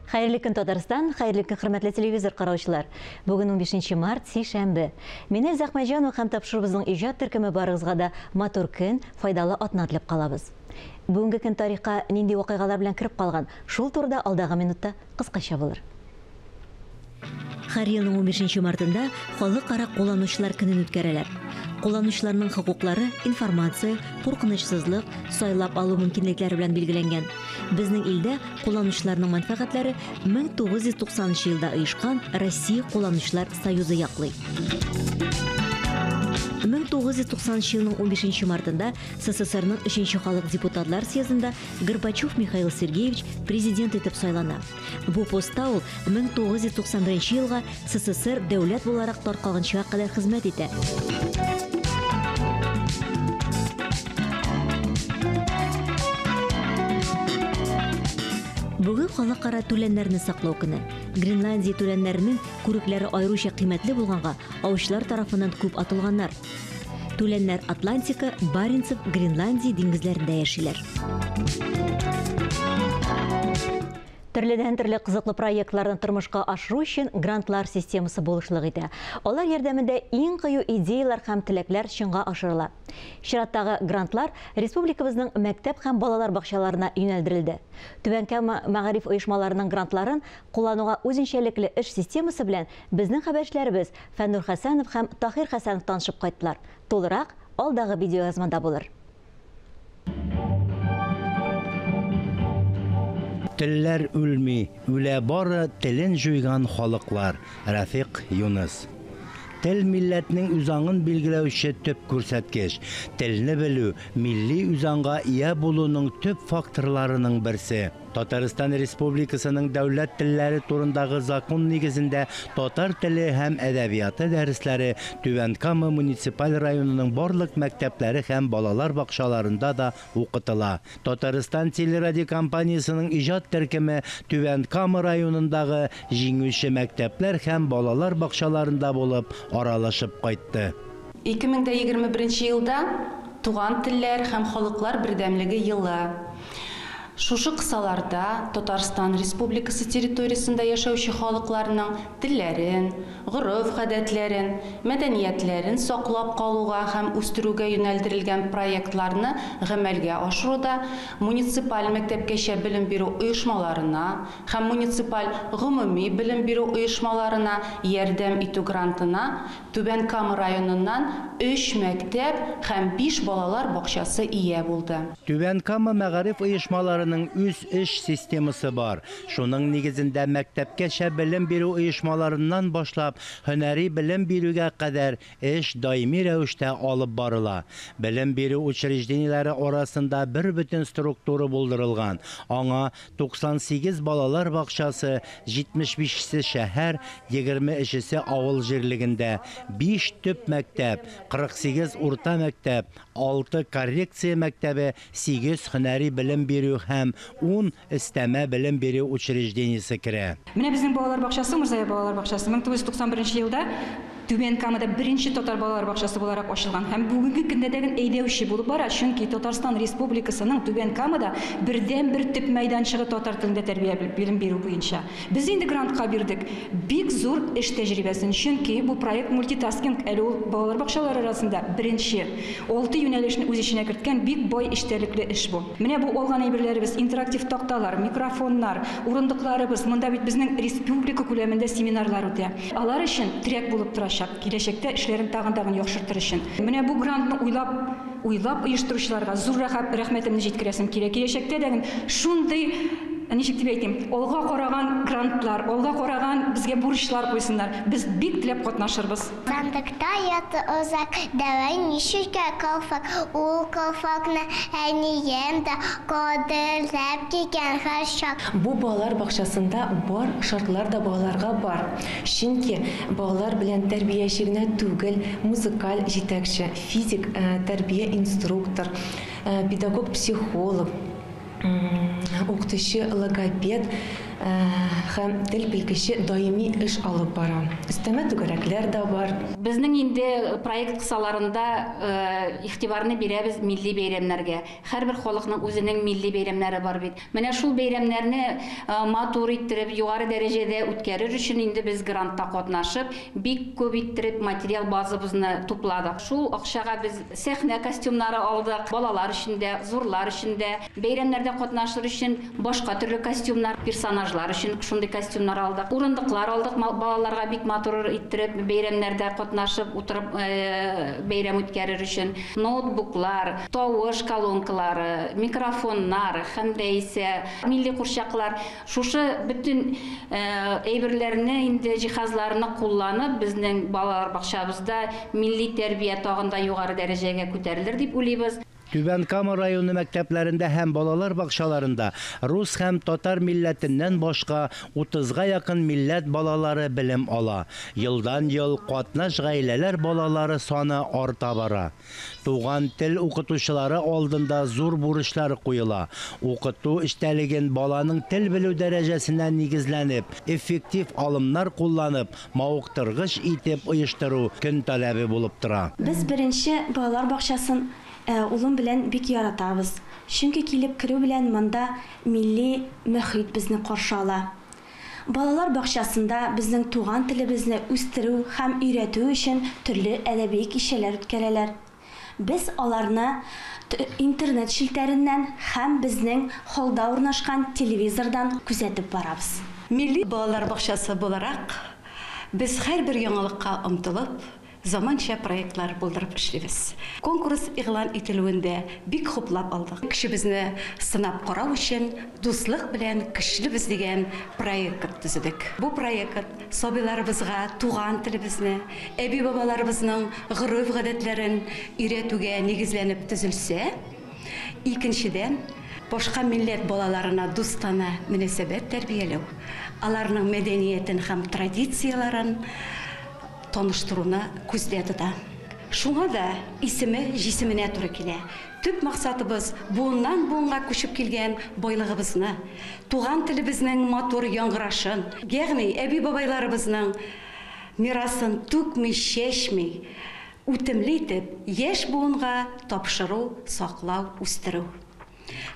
Хайырлы көн Татарстан, хайырлы көн хөрмәтле телевизор караучылар. Бүген 15 март, сишәмбе. Менә Захмаҗанов һәм тапшырыбызның иҗат төркеме барыгызга да матур көн, файдалы атна теләп калабыз. Бүгенге көн тарихка нинди вакыйгалар белән кирип калган, шул турыда алдагы минутта кыскача булыр. Һәр елның 15 мартында халыкара кулланучылар көнен үткәрәләр. Кулланучыларның хокуклары, информация, куркынычсызлык, сайлап алу мөмкинлекләре белән билгеләнгән. Безнең илдә кулланучыларның мәнфәгатьләре 1990 елда оешкан Россия кулланучылар союзы яклый. 1990 елның 15 мартында СССРның 3-нче халык депутатлар съездында Горбачев Михаил Сергеевич президент итеп сайлана. Бу постта ул 1991 елга СССР дәүләт буларак таркалганчыга кадәр хезмәт итә. Бүген халыкара түләннәрне саклау көне. Гренландия түләннәренең күрекләре аеруча кыйммәтле булганга, аучылар тарафыннан күп атылганнар. Түләннәр Атлантика, Баренцев, Гренландия диңгезләрендә яшиләр. Төрледән-төрле кызыклы проектларны тормышка ашыру өчен грантлар системасы булышлык итә. Алар ярдәмендә иң кыю идеялар һәм теләкләр чынга ашырыла. Чираттагы грантлар республикабызның мәктәп һәм балалар бакчаларына юнәлдерелде. Түбәнкәм мәгариф оешмаларының грантларын куллануга үзенчәлекле эш системасы белән безнең хәбәрчеләребез Фәннур Хәсәнов һәм Тахир Хәсәнов танышып кайттылар. Толырак алдагы видеоязмада булыр. Телләр үлми, үлә бары телен жуйган халыклар. Рафиq Юныс. Тел милләтнең үзаңын билгеләүче төп күрсәткеч. Телне белү милли үзаңга ия булуның төп факторларының берсе. Татарстан Республикасының дәүләт телләре турындагы закон нигезендә татар теле һәм әдәбияты дәресләре Түбән Кама муниципаль районының барлык мәктәпләре һәм балалар бакчаларында да укытыла. Татарстан телерадиокомпаниясының иҗат төркеме Түбән Кама районындагы җиңүче мәктәпләр һәм балалар бакчаларында булып аралашып кайтты. 2021 елда туган телләр һәм халыклар бердәмлеге елы. Шушы кысаларда Татарстан Республикасы территориясында яшәүче халыкларның телләрен, горыф-гадәтләрен, мәдәниятләрен саклап калуга һәм үстерүгә юнәлдерелгән проектларны гамәлгә ашыруда муниципаль мәктәпкәчә белем бирү оешмаларына һәм муниципаль гомуми белем бирү оешмаларына ярдәм итү грантына Түбән Кама районыннан 3 мәктәп һәм 5 балалар бакчасы ия булды. Түбән Кама мәгариф оешмаларының үз эш системасы бар. Шуның нигезендә мәктәпкәчә белем бирү оешмаларыннан башлап һөнәри белем бирүгә кадәр эш даими рәвештә алып барыла. Белем бирү учрежденияләре арасында бер бөтен структура булдырылган. Аңа 98 балалар бакчасы, 75се шәһәр, 23се авыл җирлегендә, 5 төп мәктәп, 48 урта мәктәп, 6 коррекция мәктәбе, 8 һөнәри белем бирү һәм 10 истәмә белем бирү учреждениесе керә. Менә безнең балалар бакчасы, Мурзая балалар бакчасы 1991 елда Түбән Камада беренче татар балалар бакчасы буларак ачылган һәм бүгенге көндә дә әйдәүче булып бара, чөнки Татарстан Республикасының Түбән Камада бердән-бер төп мәйданчыгы татар телендә тәрбия белем бирү буенча. Без инде грантка бирдек. Бик зур эш тәҗрибәсен, чөнки бу проект мультитаскинг әле ул балалар бакчалары арасында беренче 6 юнәлешне үз иченә керткән бик бай эштәлекле эш бу. Менә бу алган әйберләребез интерактив такталар, микрофоннар, урындыкларыбыз, монда бит безнең республика күләмендә семинарлар үтә. Алар өчен трек булып тора. Киләчәктә эшләрен тагын яхшыртыр өчен. Менә бу грантны уйлап оештыручыларга зур рәхмәтемне җиткерәсем кирәк. Киләчәктә дә шундый ничек дип әйтим, алга караган грантлар, алга караган безгә бурычлар куйсыннар. Без бик теләп катнашырбыз. Сандыкта ята озак, давай нишкә калфак, ул калфакны әнием дә кадерләп кигән һәр чак. Бу балалар бакчасында бар шартлар да балаларга бар. Чөнки балалар белән тәрбияче генә түгел, музыкаль җитәкче, физик тәрбия инструктор, педагог, психолог, укытучы, логопед һәм тел белгече даими эш алып бара. Өстәмә түгәрәкләр дә бар. Безнең инде проект кысаларында игътибарны бирәбез милли бәйрәмнәргә. Һәрбер халыкның үзенең милли бәйрәмнәре бар бит. Менә шул бәйрәмнәрне матур иттереп, югары дәрәҗәдә үткәрер өчен инде без грантта катнашып, бик күп иттереп материал базабызны тупладык. Шул акчага без сәхнә костюмнары алдык, балалар өчен дә, зурлар өчен дә, бәйрәмнәрдә катнашыр өчен башка төрле костюмнар, персонажлар өчен шундый костюмнар алдык. Урындыклар алдык, балаларга бик матур иттереп бәйрәмнәрдә катнашып утырып бәйрәм үткәрер өчен. Ноутбуклар, тавыш колонкалары, микрофоннар һәм дә исә милли курчаклар шушы bütün әйберләрне инде җиһазларны кулланып безнең балалар бакчабызда милли тәрбия тагында югары дәрәҗәгә күтәрелер дип уйлыйбыз. Түбән Кама районы мәктәпләрендә һәм балалар бакчаларында рус һәм татар милләтеннән башка 30-га якын милләт балалары белем ала. Елдан-ел катнаш гаиләләр балалары саны арта бара. Туган тел укытучылары алдында зур бурычлар куела. Укыту эштәлеген баланың тел белү дәрәҗәсенә нигезләнеп, эффектив алымнар кулланып, мавыктыргыч итеп оештыру көн таләбе булып тора. Без беренче балалар бакчасын улым белән бик яратабыз. Чөнки килеп керү белән монда милли мөхит безне каршы ала. Балалар бакчасында безнең туган телебезне үстерү һәм өйрәтү өчен төрле әдәби кичәләр үткәрәләр. Без аларны интернет шилтәреннән һәм безнең холда урнашкан телевизордан күзәтеп барабыз. Милли балалар бакчасы буларак без һәрбер яңалыкка омтылып, заманча проектлар булдырып эшлибез. Конкурс игълан ителүендә бик хуплап алдык. Кешебезне сынап карау өчен дуслык белән көчлебез дигән проект төзедек. Бу проект сабыйларыбызга туган телебезне, әби-бабаларыбызның гореф-гадәтләрен өйрәтүгә нигезләнеп төзелсә, икенчедән башка милләт балаларына дустана мөнәсәбәт тәрбияләү, аларның мәдәниятен һәм традицияларын таныштыруны күздә тота. Шуңа да исеме җисеменә туры килә. Төп максатыбыз буыннан буынга күчеп килгән байлыгыбызны, туган телебезнең матур яңгырашын, ягъни әби-бабайларыбызның мирасын түкми, чәчми, үтемле итеп, яшь буынга тапшыру, саклау, үстерү.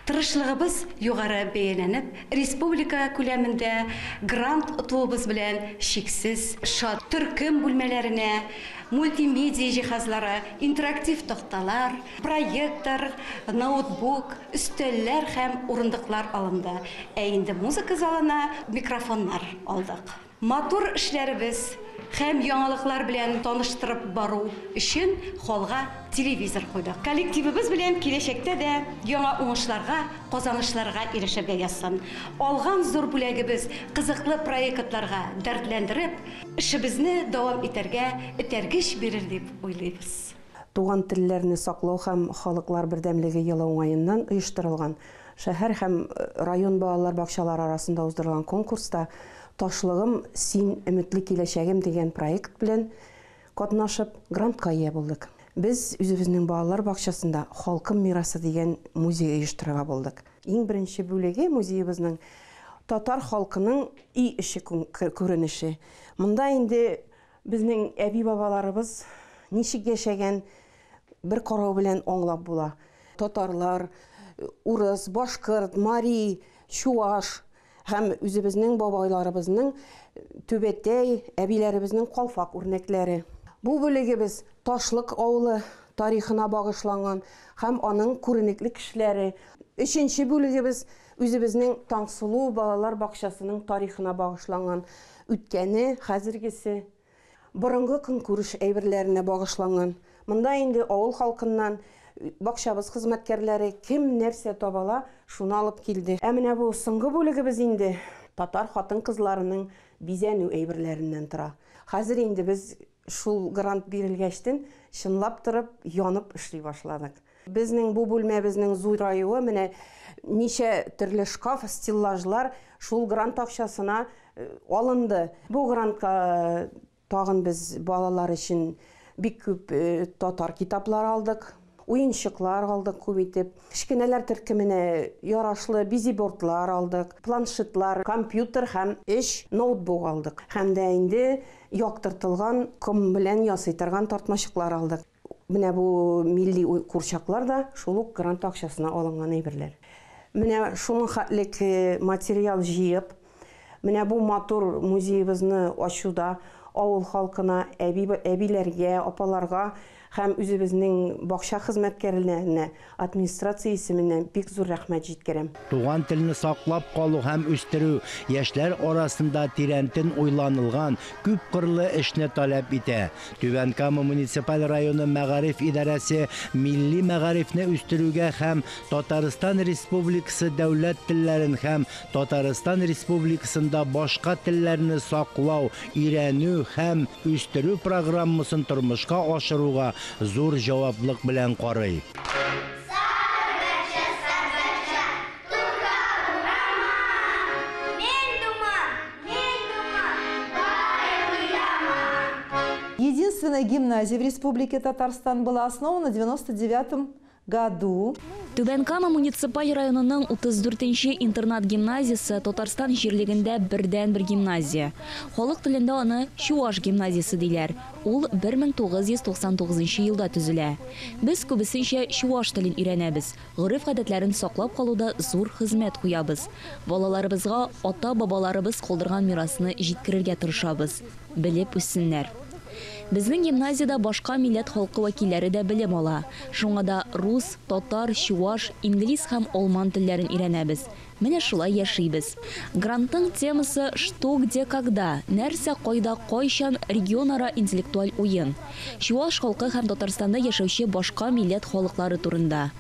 Тырышлыгыбыз югары бәяләнеп, республика күләмендә грант утуыбыз белән шиксез шат. Төркем бүлмәләренә мультимедия җиһазлары, интерактив такталар, проектор, ноутбук, өстәлләр һәм урындыклар алынды. Инде музыка залына микрофоннар алдык. Матур эшләребез һәм яңалыклар белән таныштырып бару өчен холга телевизор куйдык. Коллективыбыз белән киләчәктә дә яңа уңышларга, казанышларга ирешергә язсын. Алган зур бүләгебез кызыклы проектларга дәртләндереп, эшебезне дәвам этәргеч бирер дип уйлыйбыз. Туган телләрне саклау һәм халыклар бердәмлеге елы уңаеннан оештырылган шәһәр һәм район балалар бакчалары арасында уздырылган конкурста Ташлыгым син өметле киләчәгем дигән проект белән катнашып грантка ия булдык. Без үзебезнең балалар бакчасында халкым мирасы дигән музей оештырырга булдык. Иң беренче бүлеге музейебезнең татар халкының и эше күренеше. Монда инде безнең әби-бабаларыбыз ничек яшәгән бер карау белән аңлап була. Татарлар, урыс, башкорт, мари, чуаш һәм үзебезнең бабайларыбызның түбәтәй, әбиләребезнең калфак үрнәкләре. Бу бүлегебез Ташлык авылы тарихына багышланган һәм аның күренекле кешеләре. Өченче бүлегебез үзебезнең Таңсылу балалар бакчасының тарихына багышланган үткәне, хәзергесе, борынгы көнкүреш әйберләренә багышланган. Монда инде авыл халкыннан бакчабыз хезмәткәрләре кем нәрсә табала, шуны алып килде. Менә бу соңгы бүлегебез инде татар хатын-кызларының бизәнү әйберләреннән тора. Хәзер инде без шул грант бирелгәчтен чынлап торып, янып эшли башладык. Безнең бу бүлмәбезнең зураюы менә ничә төрле шкаф, стеллажлар шул грант акчасына алынды. Бу грантка тагын без балалар өчен бик күп татар китаплар алдык. уенчыклар алдык күбейтеп, кичкенәләр төркеменә ярашлы бизибордлар алдык, планшетлар, компьютер һәм 3 ноутбук алдык. Һәм дә инде яктыртылган ком белән ясый торган тартмачыклар алдык. Менә бу милли курчаклар да шул ук грант акчасына алынган әйберләр. Менә шуның хәтлек материал җыеп, менә бу матур музейыбызны ачуда авыл халкына, әбиләргә, апаларга һәм үзебезнең бакча хезмәткәрләренә, администрация исеменнән бик зур рәхмәт җиткерәм. Туган телне саклап калу һәм үстерү яшьләр арасында тирәнтен уйланылган күп кырлы эшне таләп итә. Түбән Кама муниципаль районы мәгариф идарәсе милли мәгарифне үстерүгә һәм Татарстан Республикасы дәүләт телләрен һәм Татарстан Республикасында башка телләрне саклау, өйрәнү һәм үстерү программасын тормышка ашыруга зур җаваплылык белән карый. Единственная гимназия в Республике Татарстан была основана в 1999 году. Түбән Кама муниципаль районының 34-нче интернат гимназиясы Татарстан җирлегендә бердән-бер гимназия. Халык телендә аны Чуаш гимназиясы диләр. Ул 1999 елда төзелә. Без күбесенчә Чуаш телен өйрәнәбез. Гореф-гадәтләрен саклап калуда зур хезмәт куябыз. Балаларыбызга ата-бабаларыбыз калдырган мирасны җиткерергә тырышабыз. Белеп үссеннәр. Безнең гимназиядә башка милләт халкы вәкилләре дә белем ала. Шуңа да рус, татар, чуаш, инглиз һәм алман телләрен өйрәнәбез. Менә шулай яшибез. Гранттың темасы «Что, где, когда?» Нәрсә, кайда, кайчан регионара интеллектуаль уен. Чуаш халкы һәм Татарстанда яшәүче башка милләт халыклары турында.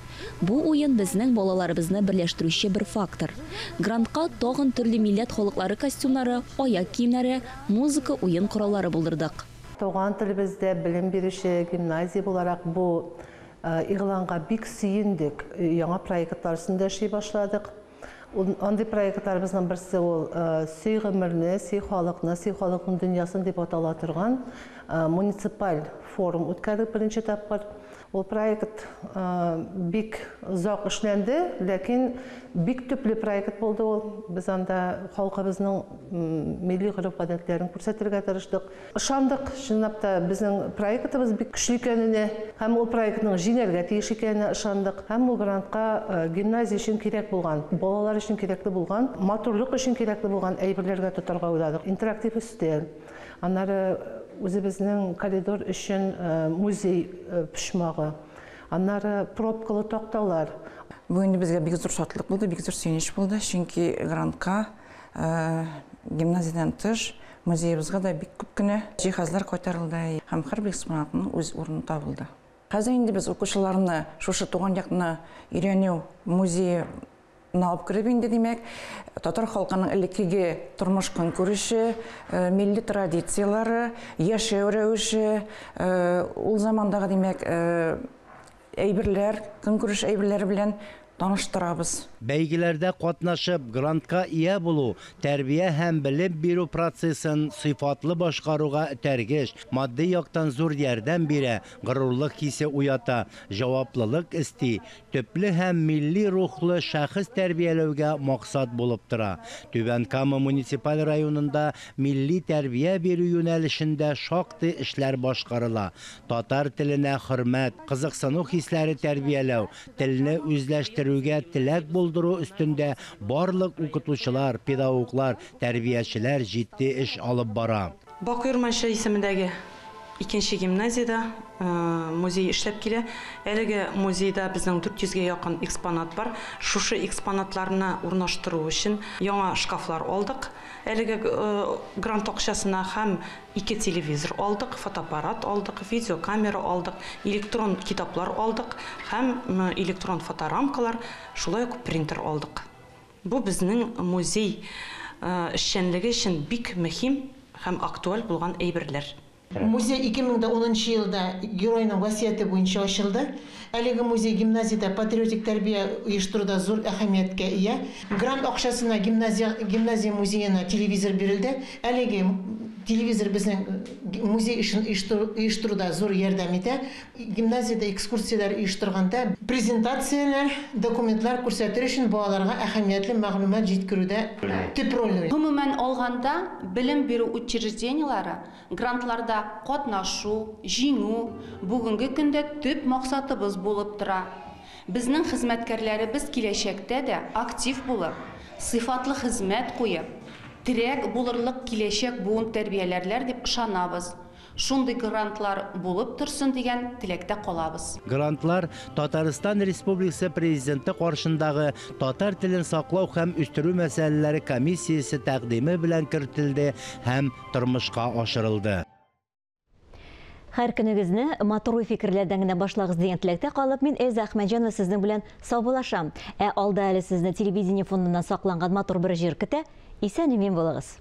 Бу уен безнең балаларыбызны берләштерүче бер фактор. Грантка тагын төрле милләт халыклары костюмнары, аяк киемнәре, музыка, уен кораллары булдырдык. Туган телебездә белем бирүче гимназия буларак бу игъланга бик сөендек. Яңа проектлар өстендә эшли башладык. Андый проектларыбызның берсе ул сөй гомерне, сөй халыкны, сөй халыкның дөньясын дип атала торган муниципаль форум үткәрдек беренче тапкыр. Ул проект бик озак эшләнде, ләкин бик төпле проект булды ул. Без анда халкыбызның милли гореф-гадәтләрен күрсәтергә тырыштык. Ышандык, чынлап та безнең проектыбыз бик көчле икәненә, һәм ул проектның җиңәргә тиеш икәненә ышандык. Һәм ул грантка гимназия өчен кирәк булган, балалар өчен кирәкле булган, матурлык өчен кирәкле булган әйберләргә тотарга уйладык. Интерактив өстәл, аннары үзебезнең коридор өчен музей пишмагы, аннары пробкалы такталар. Бу инде безгә бик зур шатлык булды, бик зур сөенеч булды, чөнки грантка гимназиядан тыш музейыбызга да бик күп кенә җиһазлар кайтарылды һәм һәр бер экспонатның үз урыны табылды. Хәзер инде без укучыларны шушы туган якны өйрәнү музее алып кереп инде, димәк, татар халкының элеккеге тормыш-көнкүреше, милли традициялары, яшәү рәвеше, ул замандагы, димәк, әйберләр, көнкүреш әйберләре белән таныштырабыз. Бәйгеләрдә катнашып, грантка ия булу, тәрбия һәм белем бирү процессын сыйфатлы башкаруга этәргеч, матди яктан зур ярдәм бирә, горурлык хисе уята, җаваплылык исти, төпле һәм милли рухлы шәхес тәрбияләүгә максат булып тора. Түбән Кама муниципаль районында милли тәрбия бирү юнәлешендә шактый эшләр башкарыла. Татар теленә хөрмәт, кызыксыну хисләре тәрбияләү, телне үзләштерүгә теләк булдыру өстендә барлык укытучылар, педагоглар, тәрбиячеләр җитди эш алып бара. Бакыйрманчы исемендәге икенче гимназиядә музей эшләп килә. Әлеге музейда безнең 400-гә якын экспонат бар. Шушы экспонатларны урнаштыру өчен яңа шкафлар алдык. Әлеге грант акчасына һәм 2 телевизор алдык, фотоаппарат алдык, видеокамера алдык, электрон китаплар алдык һәм электрон фоторамкалар, шулай ук принтер алдык. Бу безнең музей эшчәнлеге өчен бик мөһим һәм актуаль булган әйберләр. Музей 2010 елда геройның васияты буенча ачылды. Әлеге музей гимназияда патриотик тәрбия оештыруда зур әһәмияткә ия. Грант акчасына гимназия музеена телевизор бирелде. Әлеге телевизор безнең музей эшен оештыруда зур ярдәм итә. Гимназиядә экскурсиялар оештырганда презентациялар, документлар күрсәтер өчен балаларга әһәмиятле мәгълүмат җиткерүдә төп роль уйный. Гомумән алганда, белем бирү учреждениялары грантларда катнашу, җиңү бүгенге көндә төп максатыбыз булып тора. Безнең хезмәткәрләребез киләчәктә дә актив булып, сыйфатлы хезмәт куеп, терәк булырлык киләчәк буын тәрбияләрләр дип ышанабыз. Шундый грантлар булып торсын дигән теләктә калабыз. Грантлар Татарстан Республикасы президенты каршындагы татар телен саклау һәм үстерү мәсьәләләре комиссиясе тәкъдиме белән кертелде һәм тормышка ашырылды. Һәр көнегезне матур фикерләрдән генә башлагыз дигән теләктә калып, мин Эльза Әхмәтҗанова сезнең белән саубулашам. Алда әле сезне телевидение фоныннан сакланган матур бер җир көтә. Исән-имин булыгыз.